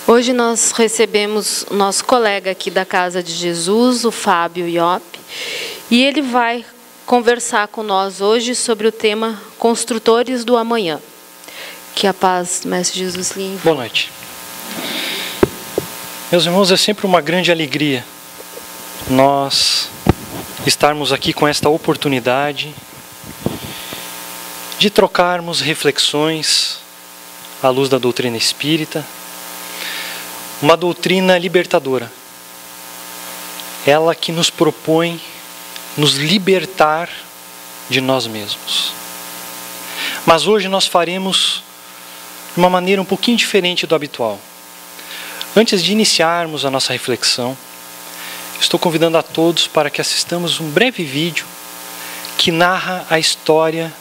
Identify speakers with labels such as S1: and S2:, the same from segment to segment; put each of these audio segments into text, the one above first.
S1: Hoje nós recebemos o nosso colega aqui da Casa de Jesus, o Fábio Iop, e ele vai conversar com nós hoje sobre o tema Construtores do Amanhã. Que a paz, Mestre Jesus, lhe envolva.
S2: Boa noite. Meus irmãos, é sempre uma grande alegria nós estarmos aqui com esta oportunidade de trocarmos reflexões à luz da doutrina espírita, uma doutrina libertadora, ela que nos propõe nos libertar de nós mesmos. Mas hoje nós faremos de uma maneira um pouquinho diferente do habitual. Antes de iniciarmos a nossa reflexão, estou convidando a todos para que assistamos um breve vídeo que narra a história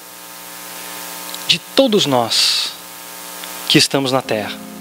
S2: de todos nós que estamos na Terra.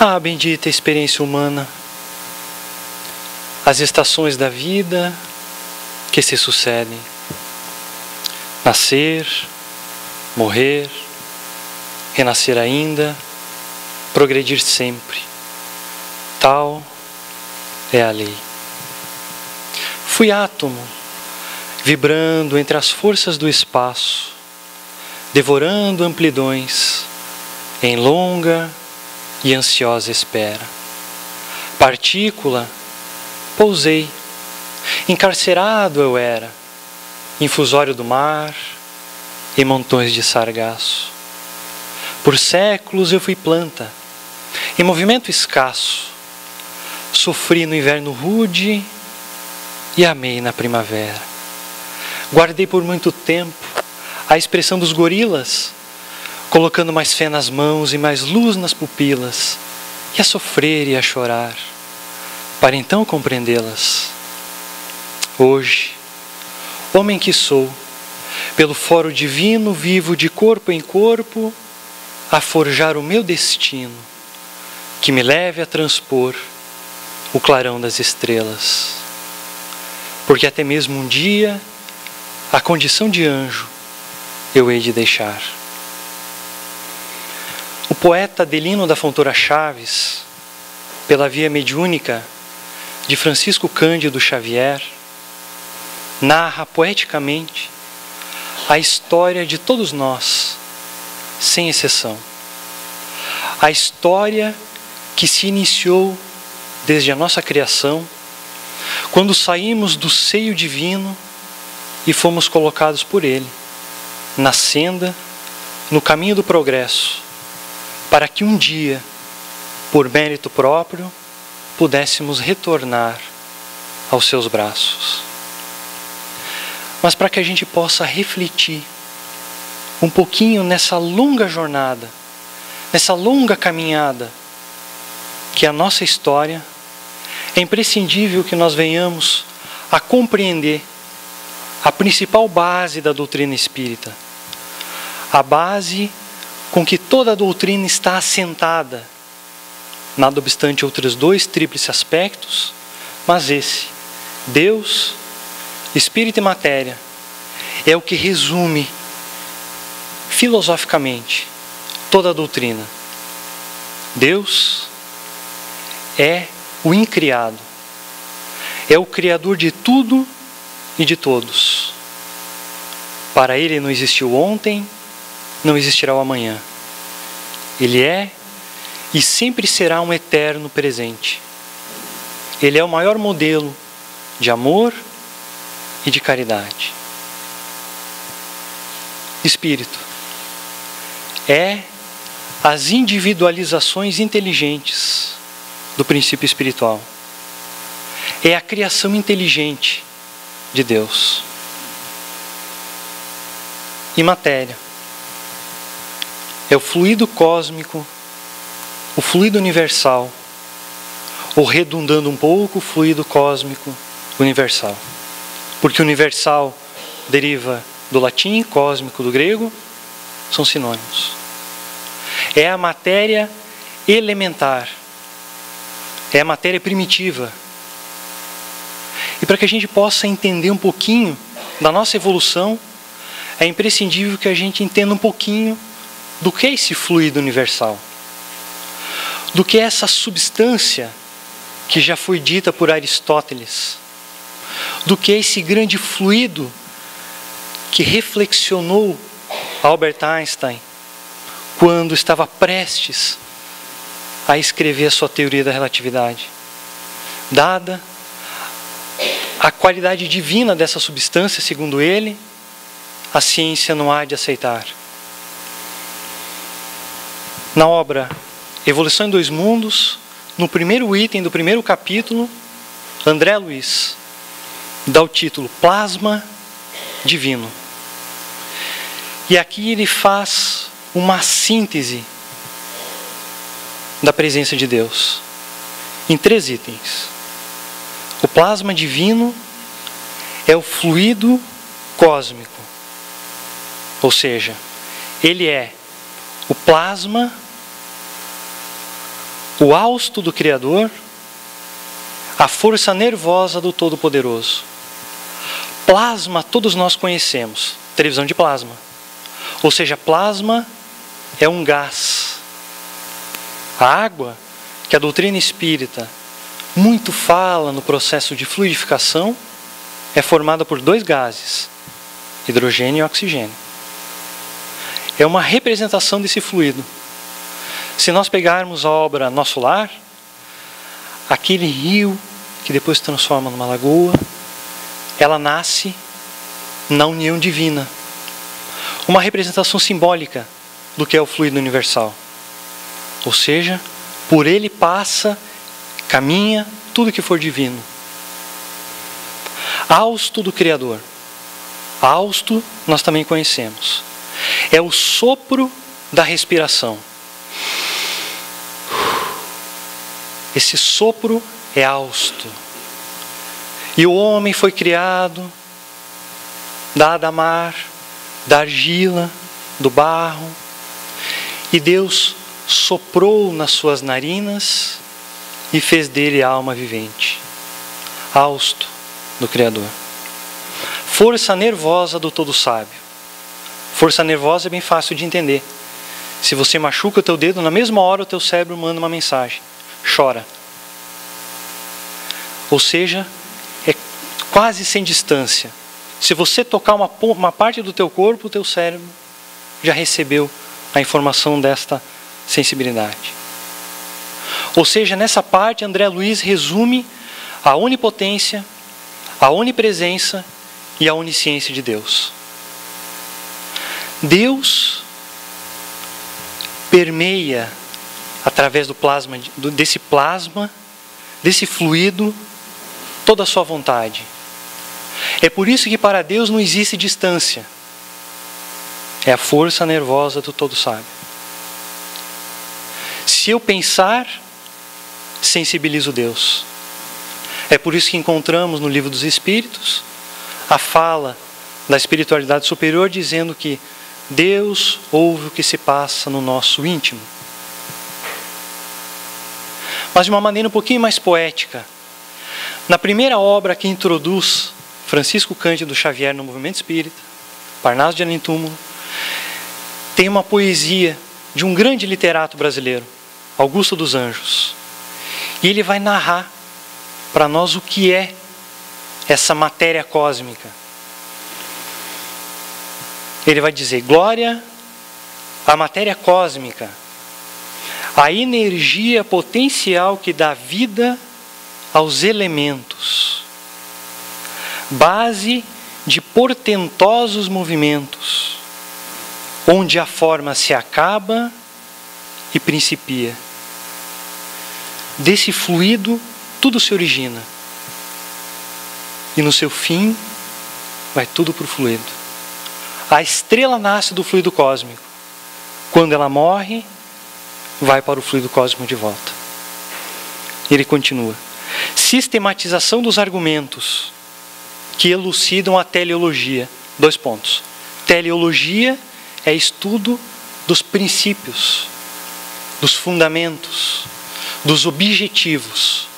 S2: Ah, bendita experiência humana, as estações da vida que se sucedem. Nascer, morrer, renascer ainda, progredir sempre. Tal é a lei. Fui átomo, vibrando entre as forças do espaço, devorando amplidões, em longa e ansiosa espera. Partícula, pousei, encarcerado eu era, infusório do mar e montões de sargaço. Por séculos eu fui planta, em movimento escasso, Sofri no inverno rude e amei na primavera. Guardei por muito tempo a expressão dos gorilas, colocando mais fé nas mãos e mais luz nas pupilas, e a sofrer e a chorar, para então compreendê-las. Hoje, homem que sou, pelo foro divino vivo de corpo em corpo, a forjar o meu destino, que me leve a transpor o clarão das estrelas. Porque até mesmo um dia, a condição de anjo eu hei de deixar. O poeta Adelino da Fontoura Chaves, pela via mediúnica de Francisco Cândido Xavier, narra poeticamente a história de todos nós, sem exceção. A história que se iniciou desde a nossa criação, quando saímos do seio divino e fomos colocados por Ele, na senda, no caminho do progresso, para que um dia, por mérito próprio, pudéssemos retornar aos seus braços. Mas para que a gente possa refletir um pouquinho nessa longa jornada, nessa longa caminhada, que é a nossa história, é imprescindível que nós venhamos a compreender a principal base da doutrina espírita, a base com que toda a doutrina está assentada, nada obstante outros dois tríplices aspectos, mas esse, Deus, Espírito e Matéria, é o que resume filosoficamente toda a doutrina. Deus é o incriado, é o Criador de tudo e de todos. Para Ele não existiu ontem, não existirá o amanhã. Ele é e sempre será um eterno presente. Ele é o maior modelo de amor e de caridade. Espírito é as individualizações inteligentes do princípio espiritual. É a criação inteligente de Deus. E matéria é o fluido cósmico, o fluido universal, ou redundando um pouco, o fluido cósmico universal. Porque universal deriva do latim, cósmico do grego, são sinônimos. É a matéria elementar, é a matéria primitiva. E para que a gente possa entender um pouquinho da nossa evolução, é imprescindível que a gente entenda um pouquinho do que é esse fluido universal, do que é essa substância que já foi dita por Aristóteles, do que é esse grande fluido que reflexionou Albert Einstein quando estava prestes a escrever a sua teoria da relatividade. Dada a qualidade divina dessa substância, segundo ele, a ciência não há de aceitar. Na obra Evolução em Dois Mundos, no primeiro item do primeiro capítulo, André Luiz dá o título Plasma Divino. E aqui ele faz uma síntese da presença de Deus em 3 itens. O plasma divino é o fluido cósmico, ou seja, ele é o plasma, o hausto do Criador, a força nervosa do Todo-Poderoso. Plasma todos nós conhecemos, televisão de plasma. Ou seja, plasma é um gás. A água, que a doutrina espírita muito fala no processo de fluidificação, é formada por 2 gases, hidrogênio e oxigênio. É uma representação desse fluido. Se nós pegarmos a obra Nosso Lar, aquele rio que depois se transforma numa lagoa, ela nasce na união divina. Uma representação simbólica do que é o fluido universal. Ou seja, por ele passa caminha tudo que for divino. Hausto do Criador. Hausto nós também conhecemos. É o sopro da respiração. Esse sopro é hausto. E o homem foi criado da Adamar, da argila, do barro. E Deus soprou nas suas narinas e fez dele alma vivente. Hausto do Criador. Força nervosa do Todo Sábio. Força nervosa é bem fácil de entender. Se você machuca o teu dedo, na mesma hora o teu cérebro manda uma mensagem. Chora. Ou seja, é quase sem distância. Se você tocar uma parte do teu corpo, o teu cérebro já recebeu a informação desta sensibilidade. Ou seja, nessa parte, André Luiz resume a onipotência, a onipresença e a onisciência de Deus. Deus permeia através desse plasma, desse fluido, toda a sua vontade. É por isso que para Deus não existe distância. É a força nervosa do Todo Sábio. Se eu pensar, sensibilizo Deus. É por isso que encontramos no Livro dos Espíritos a fala da espiritualidade superior dizendo que Deus ouve o que se passa no nosso íntimo. Mas de uma maneira um pouquinho mais poética. Na primeira obra que introduz Francisco Cândido Xavier no movimento espírita, Parnaso de Além Túmulo, tem uma poesia de um grande literato brasileiro, Augusto dos Anjos. E ele vai narrar para nós o que é essa matéria cósmica. Ele vai dizer: glória à matéria cósmica, a energia potencial que dá vida aos elementos, base de portentosos movimentos, onde a forma se acaba e principia. Desse fluido tudo se origina. E no seu fim vai tudo para o fluido. A estrela nasce do fluido cósmico. Quando ela morre, vai para o fluido cósmico de volta. Ele continua. Sistematização dos argumentos que elucidam a teleologia. 2 pontos. Teleologia é estudo dos princípios, dos fundamentos, dos objetivos.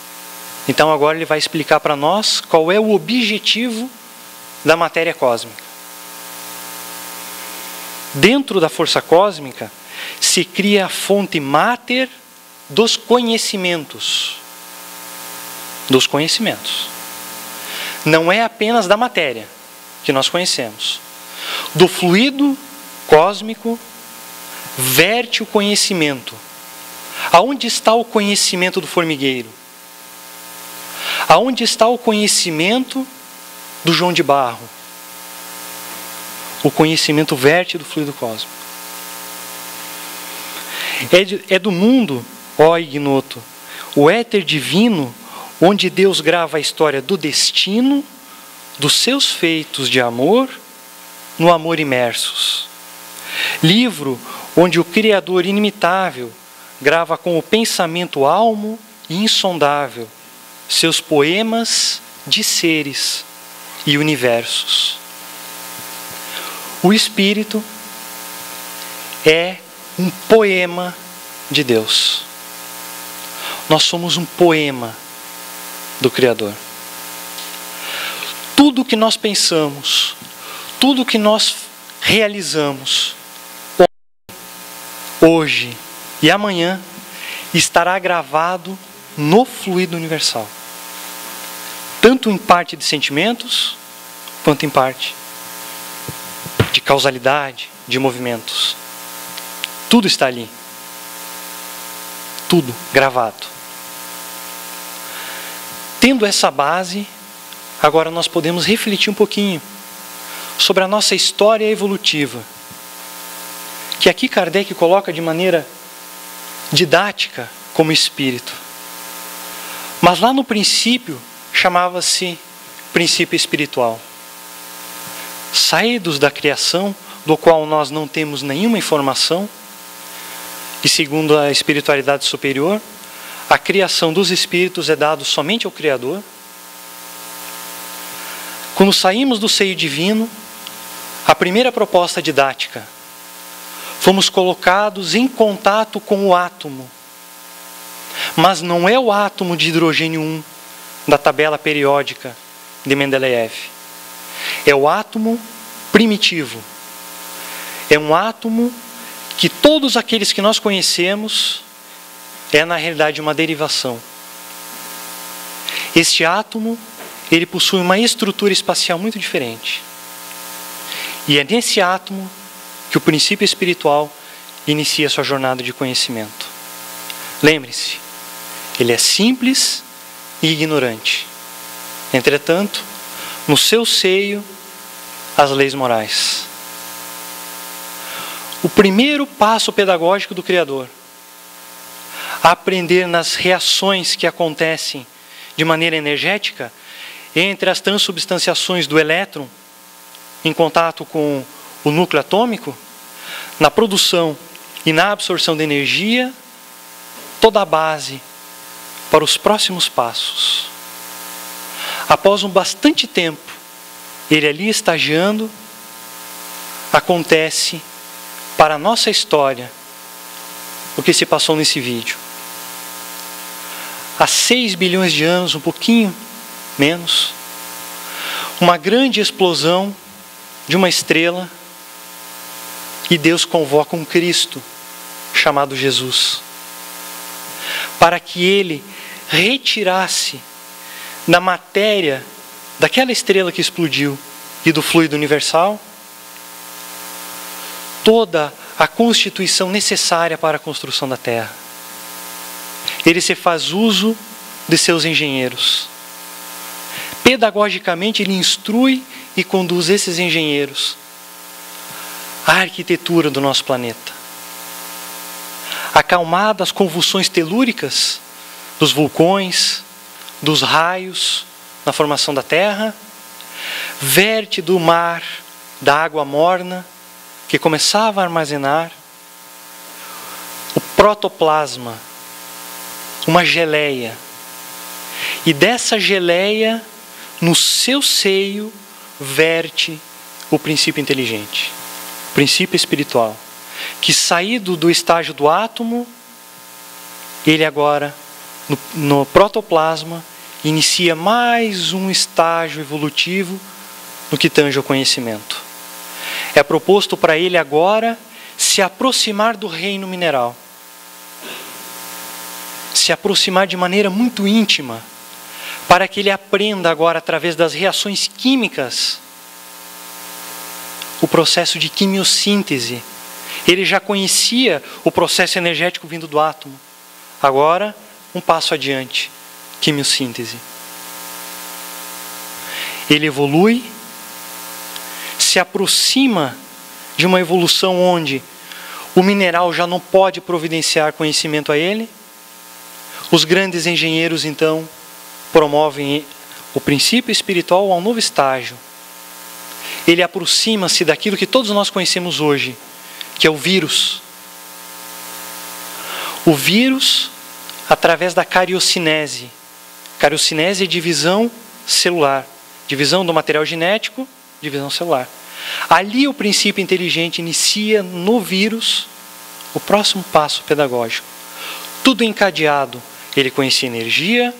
S2: Então agora ele vai explicar para nós qual é o objetivo da matéria cósmica. Dentro da força cósmica se cria a fonte máter dos conhecimentos. Dos conhecimentos. Não é apenas da matéria que nós conhecemos. Do fluido cósmico verte o conhecimento. Aonde está o conhecimento do formigueiro? Aonde está o conhecimento do João de Barro? O conhecimento verte do fluido cósmico. É do mundo, ó ignoto, o éter divino, onde Deus grava a história do destino, dos seus feitos de amor, no amor imersos. Livro onde o Criador inimitável grava com o pensamento almo e insondável seus poemas de seres e universos. O Espírito é um poema de Deus. Nós somos um poema do Criador. Tudo que nós pensamos, tudo que nós realizamos, hoje e amanhã, estará gravado no fluido universal. Tanto em parte de sentimentos, quanto em parte de causalidade, de movimentos. Tudo está ali. Tudo gravado. Tendo essa base, agora nós podemos refletir um pouquinho sobre a nossa história evolutiva, que aqui Kardec coloca de maneira didática como espírito. Mas lá no princípio, chamava-se princípio espiritual. Saídos da criação, do qual nós não temos nenhuma informação, e segundo a espiritualidade superior, a criação dos espíritos é dado somente ao Criador. Quando saímos do seio divino, a primeira proposta didática, fomos colocados em contato com o átomo. Mas não é o átomo de hidrogênio 1 da tabela periódica de Mendeleev. É o átomo primitivo. É um átomo que todos aqueles que nós conhecemos é na realidade uma derivação. Este átomo, ele possui uma estrutura espacial muito diferente. E é nesse átomo que o princípio espiritual inicia sua jornada de conhecimento. Lembre-se, ele é simples e ignorante. Entretanto, no seu seio, as leis morais. O primeiro passo pedagógico do Criador, aprender nas reações que acontecem de maneira energética entre as transubstanciações do elétron em contato com o núcleo atômico, na produção e na absorção de energia, toda a base para os próximos passos. Após um bastante tempo, ele ali estagiando, acontece para a nossa história o que se passou nesse vídeo. Há 6 bilhões de anos, um pouquinho menos, uma grande explosão de uma estrela e Deus convoca um Cristo chamado Jesus para que ele retirasse da matéria daquela estrela que explodiu e do fluido universal toda a constituição necessária para a construção da Terra. Ele se faz uso de seus engenheiros. Pedagogicamente ele instrui e conduz esses engenheiros à arquitetura do nosso planeta. Acalmada as convulsões telúricas dos vulcões, dos raios na formação da Terra, verte do mar, da água morna, que começava a armazenar o protoplasma, uma geleia. E dessa geleia, no seu seio, verte o princípio inteligente, o princípio espiritual, que saído do estágio do átomo, ele agora, no protoplasma, inicia mais um estágio evolutivo no que tange ao conhecimento. É proposto para ele agora se aproximar do reino mineral. Se aproximar de maneira muito íntima, para que ele aprenda agora, através das reações químicas, o processo de quimiossíntese. Ele já conhecia o processo energético vindo do átomo. Agora, um passo adiante, quimiossíntese. Ele evolui, se aproxima de uma evolução onde o mineral já não pode providenciar conhecimento a ele. Os grandes engenheiros, então, promovem o princípio espiritual a um novo estágio. Ele aproxima-se daquilo que todos nós conhecemos hoje, que é o vírus. O vírus, através da cariocinese. Cariocinese é divisão celular. Divisão do material genético, divisão celular. Ali o princípio inteligente inicia no vírus o próximo passo pedagógico. Tudo encadeado. Ele conhecia energia,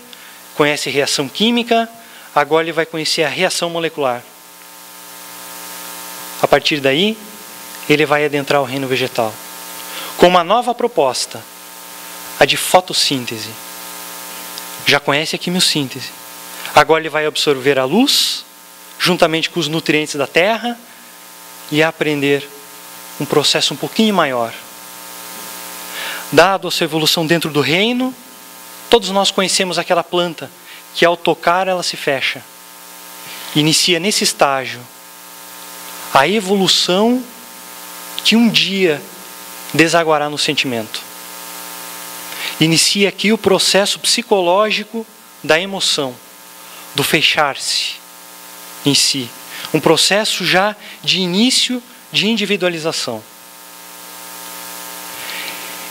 S2: conhece reação química, agora ele vai conhecer a reação molecular. A partir daí, ele vai adentrar o reino vegetal com uma nova proposta, a de fotossíntese. Já conhece a quimiossíntese. Agora ele vai absorver a luz, juntamente com os nutrientes da terra, e aprender um processo um pouquinho maior. Dado a sua evolução dentro do reino, todos nós conhecemos aquela planta que ao tocar ela se fecha. Inicia nesse estágio a evolução que um dia desaguará no sentimento. Inicia aqui o processo psicológico da emoção, do fechar-se em si. Um processo já de início de individualização.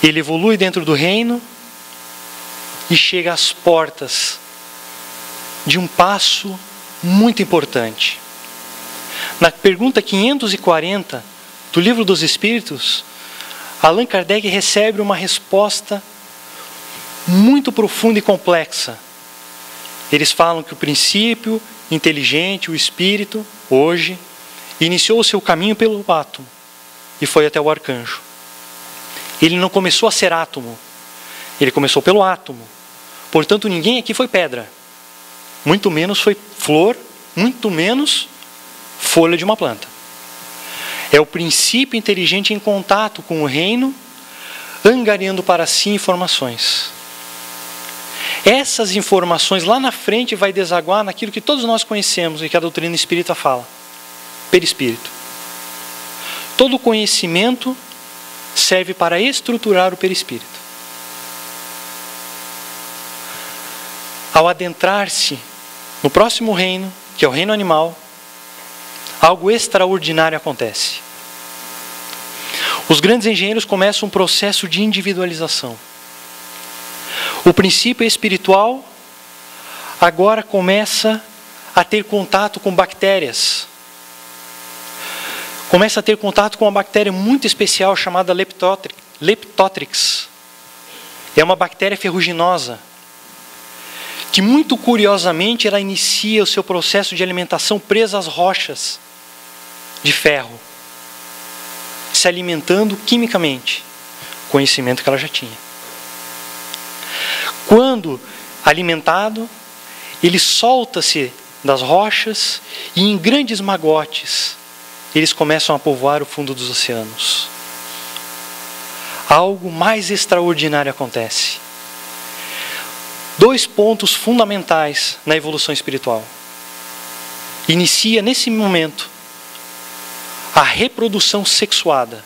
S2: Ele evolui dentro do reino e chega às portas de um passo muito importante. Na pergunta 540 do Livro dos Espíritos, Allan Kardec recebe uma resposta muito profunda e complexa. Eles falam que o princípio inteligente, o espírito, hoje, iniciou o seu caminho pelo átomo e foi até o arcanjo. Ele não começou a ser átomo, ele começou pelo átomo. Portanto, ninguém aqui foi pedra, muito menos foi flor, muito menos folha de uma planta. É o princípio inteligente em contato com o reino, angariando para si informações. Essas informações lá na frente vai desaguar naquilo que todos nós conhecemos e que a doutrina espírita fala, perispírito. Todo conhecimento serve para estruturar o perispírito. Ao adentrar-se no próximo reino, que é o reino animal, algo extraordinário acontece. Os grandes engenheiros começam um processo de individualização. O princípio espiritual agora começa a ter contato com bactérias. Começa a ter contato com uma bactéria muito especial chamada Leptotrix. É uma bactéria ferruginosa, que muito curiosamente ela inicia o seu processo de alimentação presa às rochas de ferro, se alimentando quimicamente, conhecimento que ela já tinha. Quando alimentado, ele solta-se das rochas e em grandes magotes eles começam a povoar o fundo dos oceanos. Algo mais extraordinário acontece. 2 pontos fundamentais na evolução espiritual. Inicia nesse momento a reprodução sexuada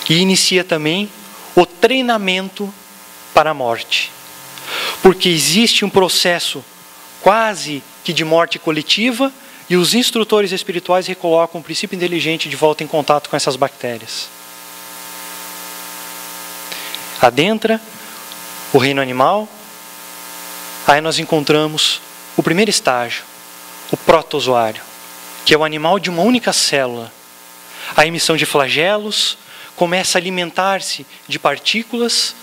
S2: e inicia também o treinamento para a morte. Porque existe um processo quase que de morte coletiva e os instrutores espirituais recolocam o princípio inteligente de volta em contato com essas bactérias. Adentra o reino animal, aí nós encontramos o primeiro estágio, o protozoário, que é o animal de uma única célula. A emissão de flagelos começa a alimentar-se de partículas.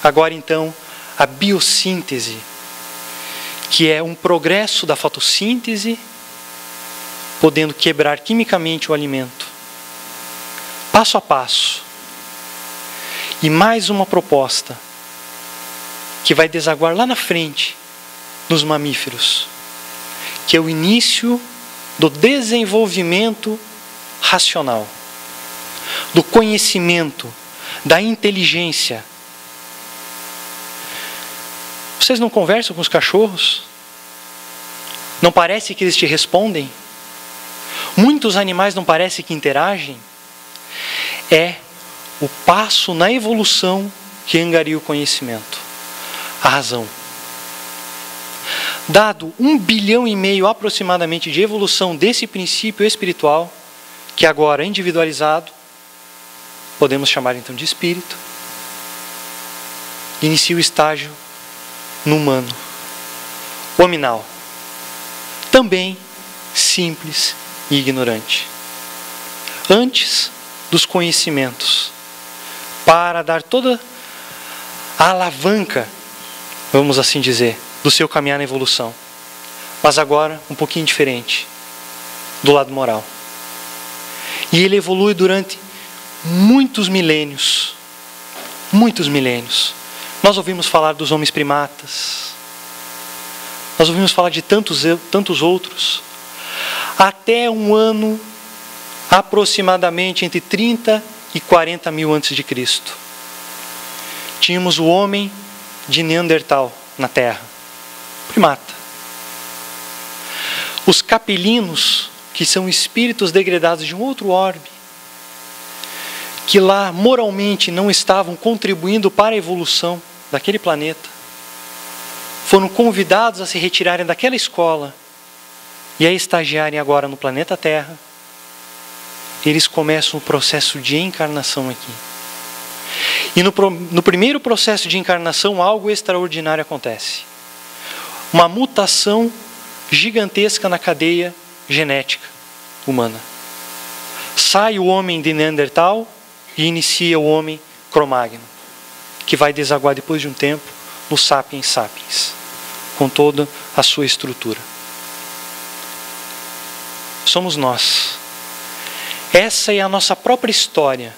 S2: Agora então, a biossíntese, que é um progresso da fotossíntese, podendo quebrar quimicamente o alimento. Passo a passo. E mais uma proposta, que vai desaguar lá na frente, nos mamíferos, que é o início do desenvolvimento racional, do conhecimento, da inteligência. Vocês não conversam com os cachorros? Não parece que eles te respondem? Muitos animais não parece que interagem? É o passo na evolução que angaria o conhecimento, a razão. Dado 1,5 bilhão aproximadamente de evolução desse princípio espiritual, que agora é individualizado, podemos chamar então de espírito, inicia o estágio no humano, hominal, também simples e ignorante. Antes dos conhecimentos, para dar toda a alavanca, vamos assim dizer, do seu caminhar na evolução. Mas agora um pouquinho diferente, do lado moral. E ele evolui durante muitos milênios. Muitos milênios. Nós ouvimos falar dos homens primatas. Nós ouvimos falar de tantos outros. Até um ano, aproximadamente entre 30 e 40 mil antes de Cristo. Tínhamos o homem de Neandertal na Terra. Primata. Os capelinos, que são espíritos degradados de um outro orbe, que lá moralmente não estavam contribuindo para a evolução daquele planeta. foram convidados a se retirarem daquela escola e a estagiarem agora no planeta Terra, eles começam o processo de encarnação aqui. E no primeiro processo de encarnação, algo extraordinário acontece. Uma mutação gigantesca na cadeia genética humana. Sai o homem de Neandertal e inicia o homem Cro-Magnon, que vai desaguar depois de um tempo no Sapiens Sapiens, com toda a sua estrutura. Somos nós. Essa é a nossa própria história,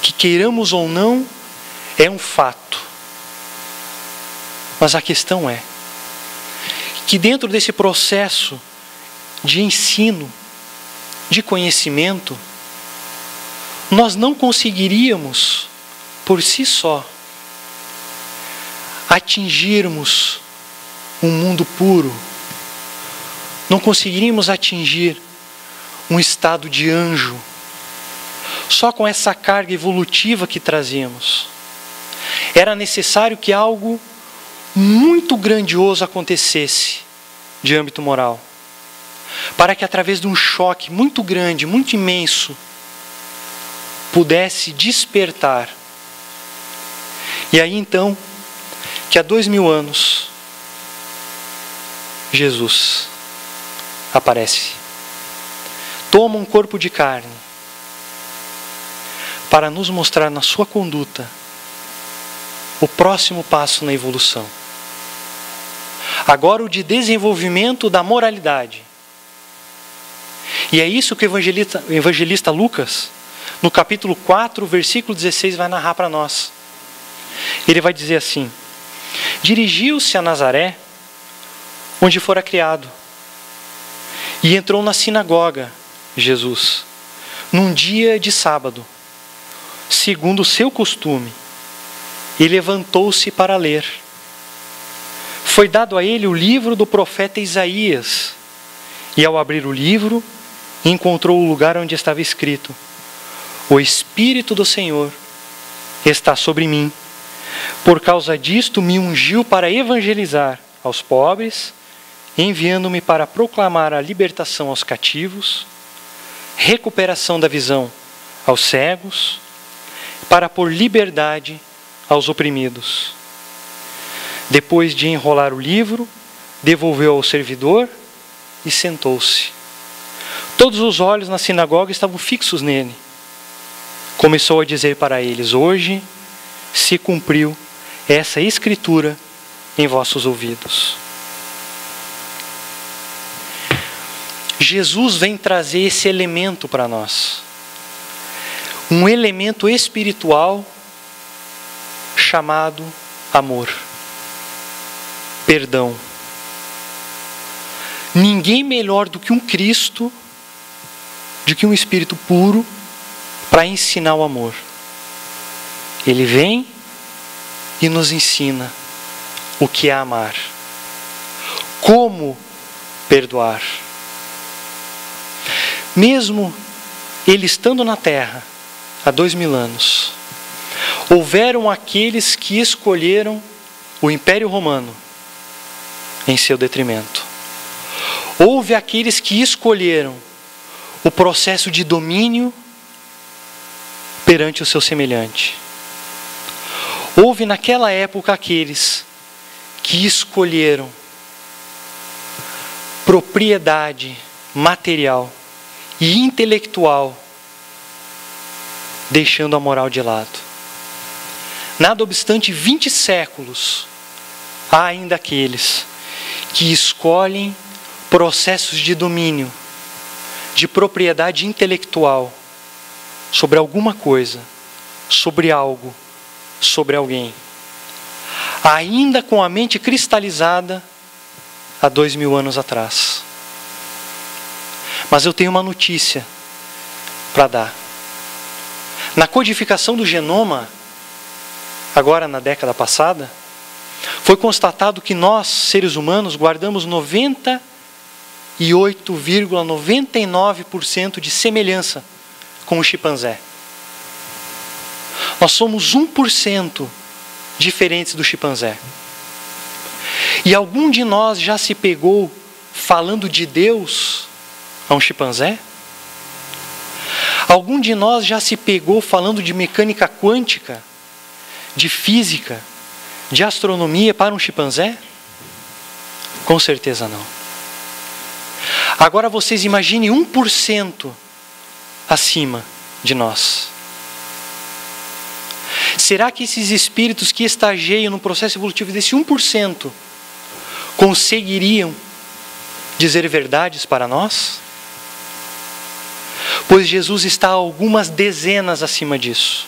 S2: que queiramos ou não, é um fato. Mas a questão é que dentro desse processo de ensino, de conhecimento, nós não conseguiríamos, por si só, atingirmos um mundo puro, não conseguiríamos atingir um estado de anjo, só com essa carga evolutiva que trazíamos. Era necessário que algo muito grandioso acontecesse de âmbito moral, para que através de um choque muito grande, muito imenso, pudesse despertar. E aí então, que há 2000 anos, Jesus aparece, toma um corpo de carne, para nos mostrar na sua conduta o próximo passo na evolução. Agora o de desenvolvimento da moralidade. E é isso que o evangelista Lucas, no capítulo 4, versículo 16, vai narrar para nós. Ele vai dizer assim: dirigiu-se a Nazaré, onde fora criado, e entrou na sinagoga, Jesus, num dia de sábado, segundo o seu costume, e levantou-se para ler. Foi dado a ele o livro do profeta Isaías, e ao abrir o livro, encontrou o lugar onde estava escrito: o Espírito do Senhor está sobre mim, por causa disto me ungiu para evangelizar aos pobres, enviando-me para proclamar a libertação aos cativos, recuperação da visão aos cegos, para pôr liberdade aos oprimidos. Depois de enrolar o livro, devolveu ao servidor e sentou-se. Todos os olhos na sinagoga estavam fixos nele. Começou a dizer para eles: hoje se cumpriu essa escritura em vossos ouvidos. Jesus vem trazer esse elemento para nós. Um elemento espiritual chamado amor. Perdão. Ninguém melhor do que um Cristo, do que um Espírito puro, para ensinar o amor. Ele vem e nos ensina o que é amar. Como perdoar. Mesmo ele estando na terra há 2000 anos, houveram aqueles que escolheram o Império Romano em seu detrimento. Houve aqueles que escolheram o processo de domínio perante o seu semelhante. Houve naquela época aqueles que escolheram propriedade material e intelectual, deixando a moral de lado. Nada obstante 20 séculos, há ainda aqueles que escolhem processos de domínio, de propriedade intelectual sobre alguma coisa, sobre algo, sobre alguém, ainda com a mente cristalizada há 2000 anos atrás. Mas eu tenho uma notícia para dar. Na codificação do genoma, agora na década passada, foi constatado que nós, seres humanos, guardamos 98,99% de semelhança com o chimpanzé. Nós somos 1% diferentes do chimpanzé. E algum de nós já se pegou falando de Deus a um chimpanzé? Algum de nós já se pegou falando de mecânica quântica, de física, de astronomia para um chimpanzé? Com certeza não. Agora vocês imaginem 1% acima de nós. Será que esses espíritos que estageiam no processo evolutivo desse 1% conseguiriam dizer verdades para nós? Pois Jesus está algumas dezenas acima disso.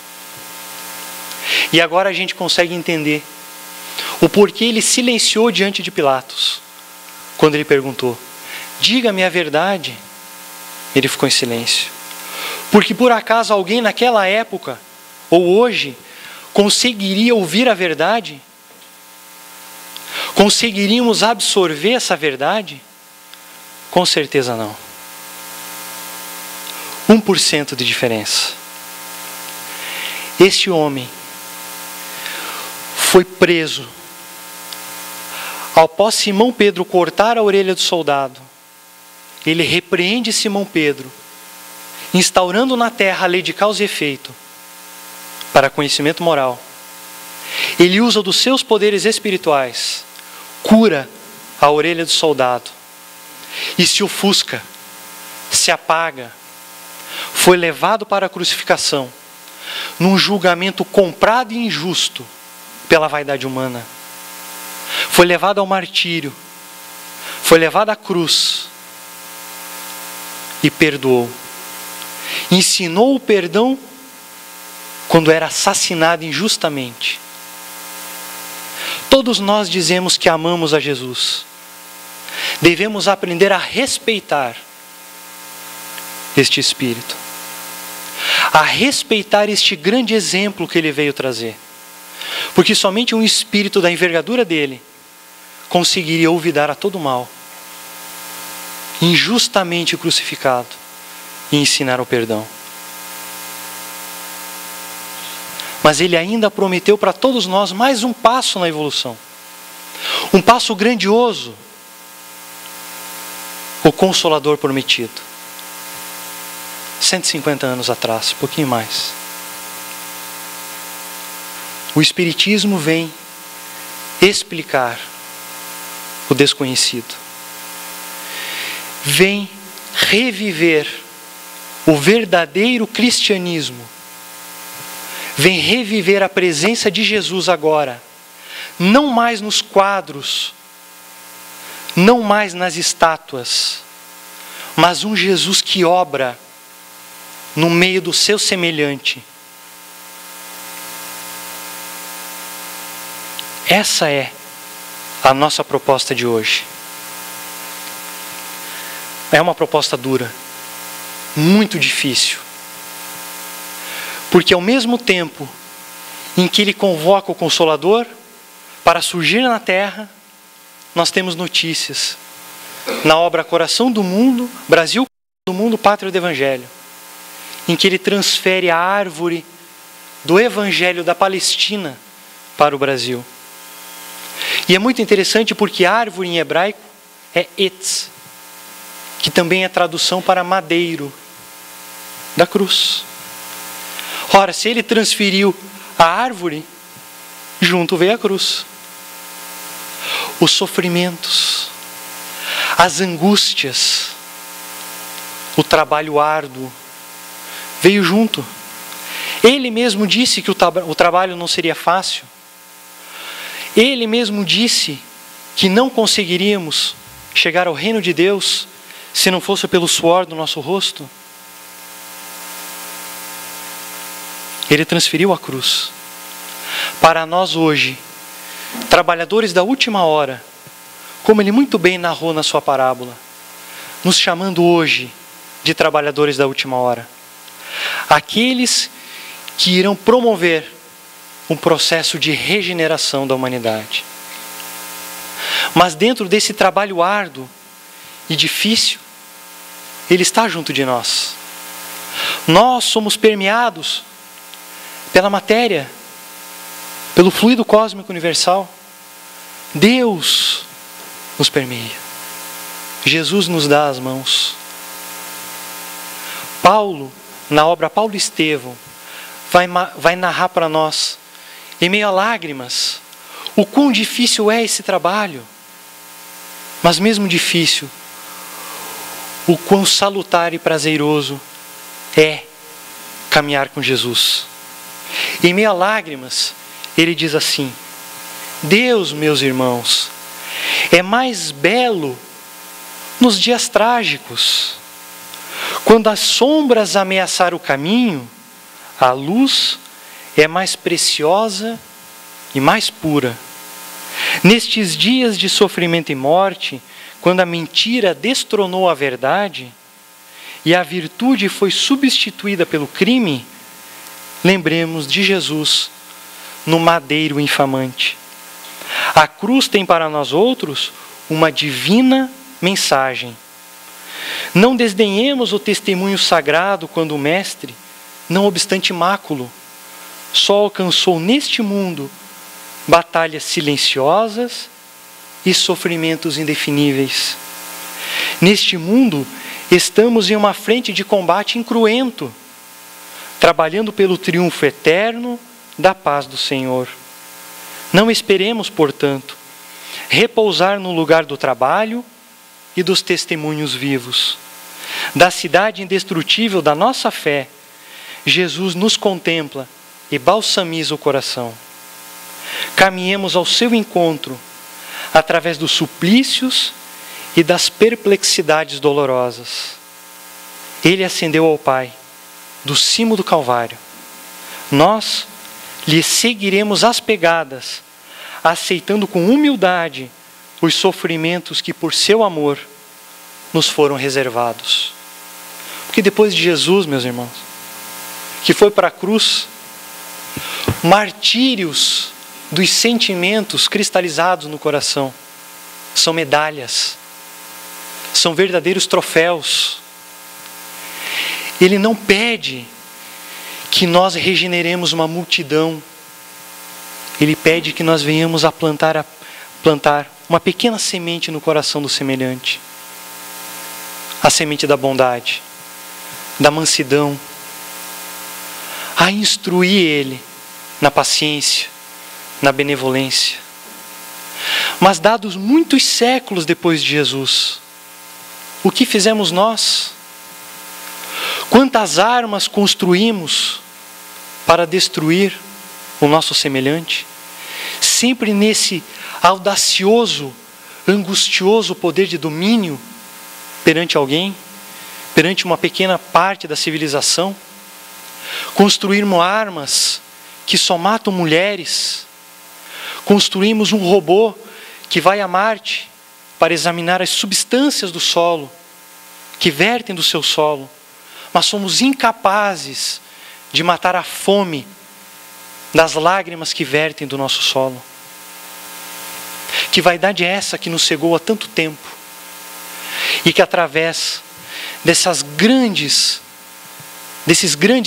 S2: E agora a gente consegue entender o porquê ele silenciou diante de Pilatos. Quando ele perguntou, diga-me a verdade. Ele ficou em silêncio. Porque por acaso alguém naquela época, ou hoje, conseguiria ouvir a verdade? Conseguiríamos absorver essa verdade? Com certeza não. 1% de diferença. Este homem foi preso. Após Simão Pedro cortar a orelha do soldado, ele repreende Simão Pedro, instaurando na terra a lei de causa e efeito, para conhecimento moral. Ele usa dos seus poderes espirituais, cura a orelha do soldado, e se ofusca, se apaga, foi levado para a crucificação, num julgamento comprado e injusto pela vaidade humana. Foi levado ao martírio, foi levado à cruz e perdoou. Ensinou o perdão quando era assassinado injustamente. Todos nós dizemos que amamos a Jesus. Devemos aprender a respeitar este Espírito, a respeitar este grande exemplo que ele veio trazer. Porque somente um Espírito da envergadura dele conseguiria olvidar a todo mal, injustamente crucificado, e ensinar o perdão. Mas ele ainda prometeu para todos nós mais um passo na evolução. Um passo grandioso. O Consolador prometido. 150 anos atrás, um pouquinho mais. O Espiritismo vem explicar o desconhecido. Vem reviver o verdadeiro cristianismo. Vem reviver a presença de Jesus agora. Não mais nos quadros, não mais nas estátuas, mas um Jesus que obra no meio do seu semelhante. Essa é a nossa proposta de hoje. É uma proposta dura, muito difícil. Porque ao mesmo tempo em que ele convoca o Consolador para surgir na terra, nós temos notícias na obra Coração do Mundo, Brasil do Mundo, Pátria do Evangelho, em que ele transfere a árvore do Evangelho da Palestina para o Brasil. E é muito interessante porque árvore em hebraico é etz, que também é tradução para madeiro da cruz. Ora, se ele transferiu a árvore, junto veio a cruz. Os sofrimentos, as angústias, o trabalho árduo, veio junto. Ele mesmo disse que o trabalho não seria fácil. Ele mesmo disse que não conseguiríamos chegar ao reino de Deus se não fosse pelo suor do nosso rosto. Ele transferiu a cruz. Para nós hoje, trabalhadores da última hora, como ele muito bem narrou na sua parábola, nos chamando hoje de trabalhadores da última hora. Aqueles que irão promover um processo de regeneração da humanidade. Mas dentro desse trabalho árduo e difícil, ele está junto de nós. Nós somos permeados pela matéria, pelo fluido cósmico universal, Deus nos permeia. Jesus nos dá as mãos. Paulo, na obra Paulo e Estevão, vai narrar para nós, em meio a lágrimas, o quão difícil é esse trabalho. Mas mesmo difícil, o quão salutar e prazeroso é caminhar com Jesus. Em meio a lágrimas, ele diz assim: Deus, meus irmãos, é mais belo nos dias trágicos. Quando as sombras ameaçar o caminho, a luz é mais preciosa e mais pura. Nestes dias de sofrimento e morte, quando a mentira destronou a verdade e a virtude foi substituída pelo crime, lembremos de Jesus no madeiro infamante. A cruz tem para nós outros uma divina mensagem. Não desdenhemos o testemunho sagrado quando o Mestre, não obstante máculo, só alcançou neste mundo batalhas silenciosas e sofrimentos indefiníveis. Neste mundo, estamos em uma frente de combate incruento, trabalhando pelo triunfo eterno da paz do Senhor. Não esperemos, portanto, repousar no lugar do trabalho e dos testemunhos vivos. Da cidade indestrutível da nossa fé, Jesus nos contempla e balsamiza o coração. Caminhemos ao seu encontro, através dos suplícios e das perplexidades dolorosas. Ele ascendeu ao Pai, do cimo do Calvário. Nós lhe seguiremos as pegadas, aceitando com humildade os sofrimentos que por seu amor nos foram reservados. Porque depois de Jesus, meus irmãos, que foi para a cruz, martírios dos sentimentos cristalizados no coração são medalhas, são verdadeiros troféus. Ele não pede que nós regeneremos uma multidão. Ele pede que nós venhamos a plantar uma pequena semente no coração do semelhante. A semente da bondade, da mansidão. A instruir ele na paciência, na benevolência. Mas dados muitos séculos depois de Jesus, o que fizemos nós? Quantas armas construímos para destruir o nosso semelhante? Sempre nesse audacioso, angustioso poder de domínio perante alguém, perante uma pequena parte da civilização. Construirmos armas que só matam mulheres. Construímos um robô que vai a Marte para examinar as substâncias do solo, que vertem do seu solo. Mas somos incapazes de matar a fome das lágrimas que vertem do nosso solo. Que vaidade é essa que nos cegou há tanto tempo? E que através desses grandes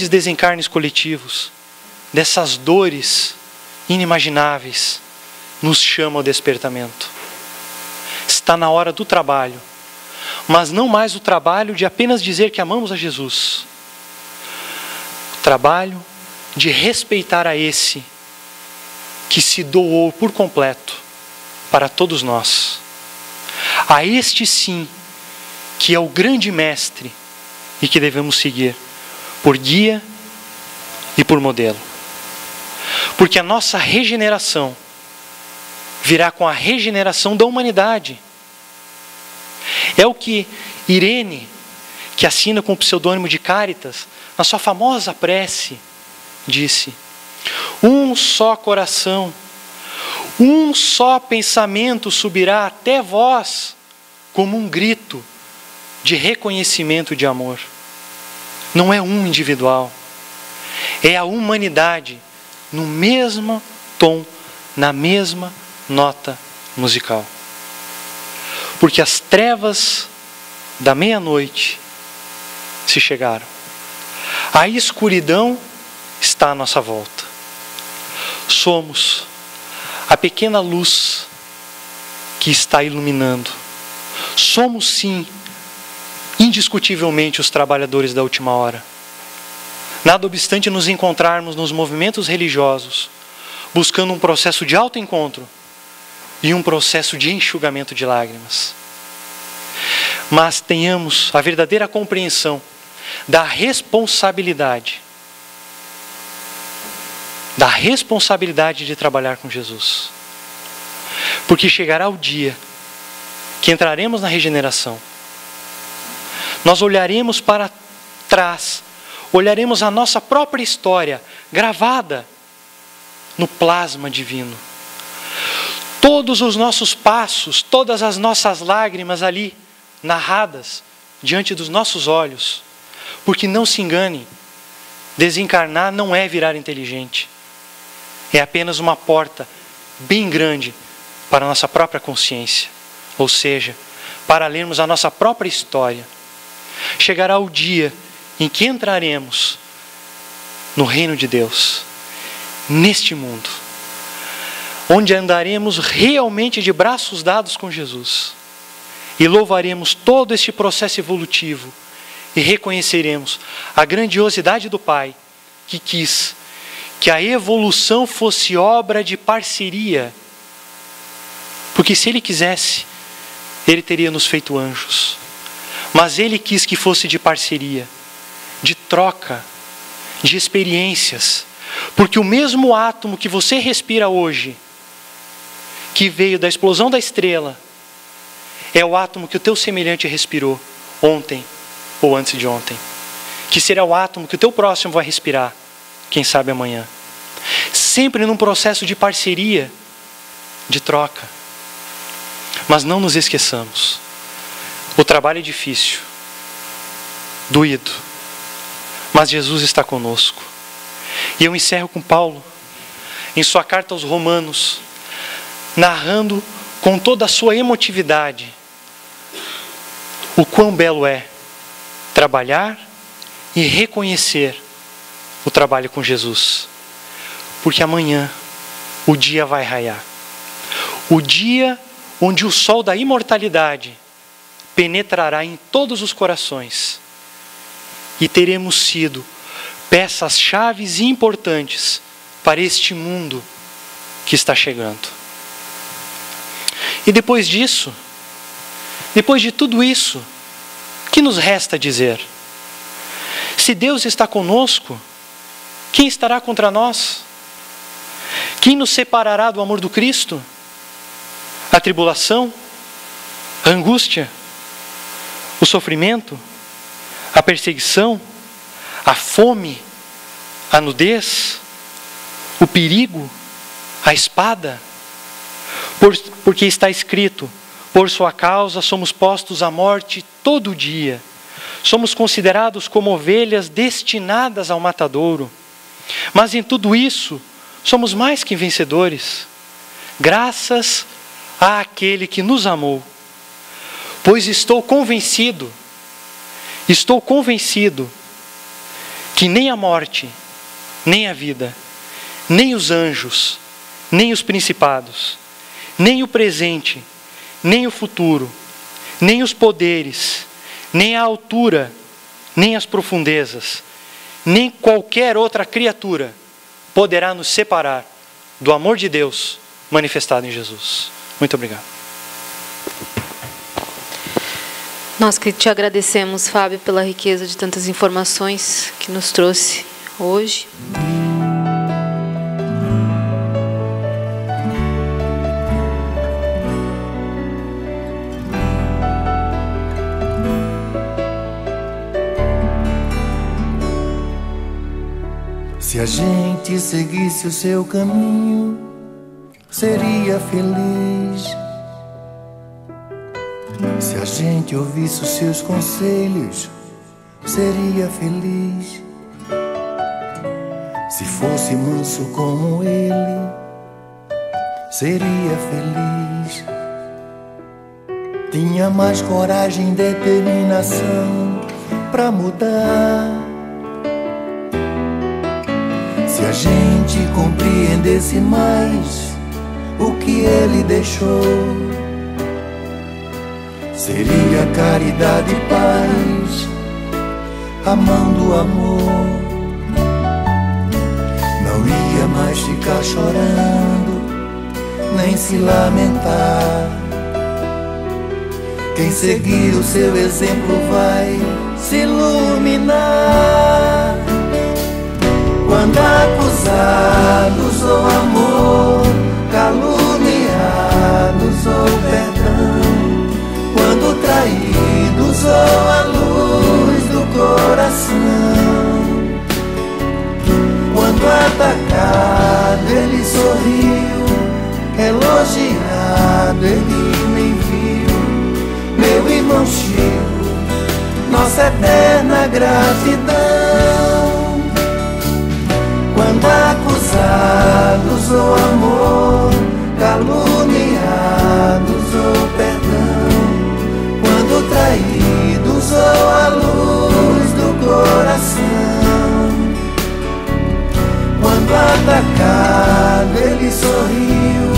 S2: desencarnes coletivos, dessas dores inimagináveis, nos chama ao despertamento. Está na hora do trabalho, mas não mais o trabalho de apenas dizer que amamos a Jesus. O trabalho de respeitar a esse que se doou por completo para todos nós. A este sim, que é o grande mestre e que devemos seguir por guia e por modelo. Porque a nossa regeneração virá com a regeneração da humanidade. É o que Irene, que assina com o pseudônimo de Cáritas, na sua famosa prece, disse: um só coração, um só pensamento subirá até vós como um grito de reconhecimento de amor. Não é um individual, é a humanidade no mesmo tom, na mesma nota musical. Porque as trevas da meia-noite se chegaram. A escuridão está à nossa volta. Somos a pequena luz que está iluminando. Somos sim, indiscutivelmente, os trabalhadores da última hora. Nada obstante nos encontrarmos nos movimentos religiosos, buscando um processo de autoencontro e um processo de enxugamento de lágrimas. Mas tenhamos a verdadeira compreensão da responsabilidade de trabalhar com Jesus. Porque chegará o dia que entraremos na regeneração. Nós olharemos para trás, olharemos a nossa própria história gravada no plasma divino. Todos os nossos passos, todas as nossas lágrimas ali, narradas diante dos nossos olhos. Porque não se engane, desencarnar não é virar inteligente. É apenas uma porta bem grande para a nossa própria consciência. Ou seja, para lermos a nossa própria história. Chegará o dia em que entraremos no reino de Deus, neste mundo, onde andaremos realmente de braços dados com Jesus e louvaremos todo este processo evolutivo e reconheceremos a grandiosidade do Pai que quis que a evolução fosse obra de parceria, porque se Ele quisesse, Ele teria nos feito anjos, mas Ele quis que fosse de parceria, de troca, de experiências, porque o mesmo átomo que você respira hoje, que veio da explosão da estrela, é o átomo que o teu semelhante respirou ontem ou antes de ontem, que será o átomo que o teu próximo vai respirar, quem sabe amanhã. Sempre num processo de parceria, de troca. Mas não nos esqueçamos, o trabalho é difícil, doído, mas Jesus está conosco. E eu encerro com Paulo, em sua carta aos Romanos, narrando com toda a sua emotividade o quão belo é trabalhar e reconhecer o trabalho com Jesus. Porque amanhã o dia vai raiar. O dia onde o sol da imortalidade penetrará em todos os corações. E teremos sido peças-chaves e importantes para este mundo que está chegando. E depois disso, depois de tudo isso, o que nos resta dizer? Se Deus está conosco, quem estará contra nós? Quem nos separará do amor do Cristo? A tribulação? A angústia? O sofrimento? A perseguição? A fome? A nudez? O perigo? A espada? Porque está escrito: por sua causa somos postos à morte todo dia. Somos considerados como ovelhas destinadas ao matadouro. Mas em tudo isso, somos mais que vencedores, graças àquele que nos amou. Pois estou convencido que nem a morte, nem a vida, nem os anjos, nem os principados, nem o presente, nem o futuro, nem os poderes, nem a altura, nem as profundezas, nem qualquer outra criatura poderá nos separar do amor de Deus manifestado em Jesus. Muito obrigado.
S1: Nós que te agradecemos, Fábio, pela riqueza de tantas informações que nos trouxe hoje.
S3: Se a gente seguisse o seu caminho, seria feliz. Se a gente ouvisse os seus conselhos, seria feliz. Se fosse manso como ele, seria feliz. Tinha mais coragem e determinação pra mudar. Se a gente compreendesse mais o que ele deixou, seria caridade e paz, a mão do amor. Não ia mais ficar chorando, nem se lamentar. Quem seguir o seu exemplo vai se iluminar. Quando acusados ou amor, caluniados ou perdão, quando traídos ou a luz do coração, quando atacado ele sorriu, elogiado ele nem viu. Meu irmão Chico, nossa eterna gratidão. Quando acusados ou amor, caluniados ou perdão, quando traídos ou a luz do coração, quando atacado ele sorriu,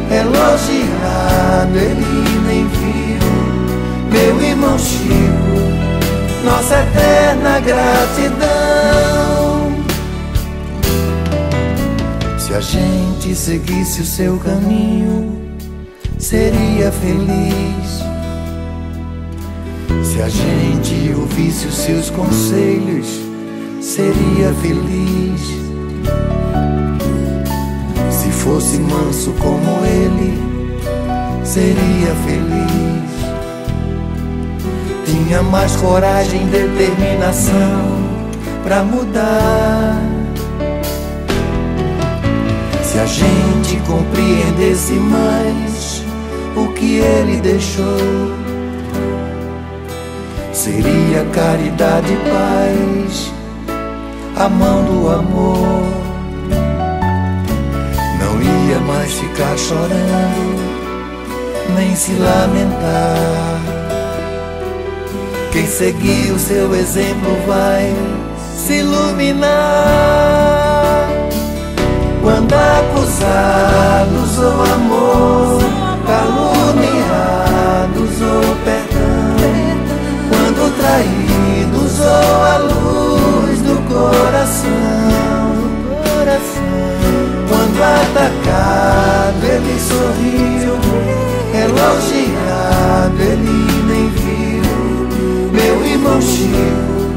S3: elogiado ele nem viu. Meu irmão Chico, nossa eterna gratidão. Se a gente seguisse o seu caminho, seria feliz. Se a gente ouvisse os seus conselhos, seria feliz. Se fosse manso como ele, seria feliz. Tinha mais coragem e determinação pra mudar. Se a gente compreendesse mais o que ele deixou, seria caridade e paz, a mão do amor. Não ia mais ficar chorando, nem se lamentar. Quem seguir o seu exemplo vai se iluminar. Quando acusados ou amor, caluniados ou perdão, quando traídos ou a luz do coração, quando atacado ele sorriu, elogiado ele nem viu. Meu irmão Chico,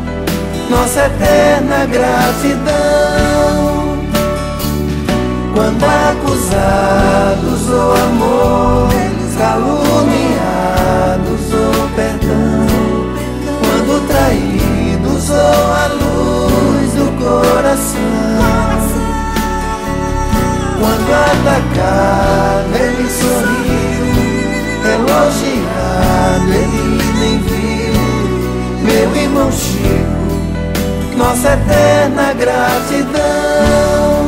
S3: nossa eterna gratidão. Quando acusados ou amor, caluniados ou perdão, quando traídos ou a luz do coração, quando atacado ele sorriu, elogiado ele nem viu. Meu irmão Chico, nossa eterna gratidão.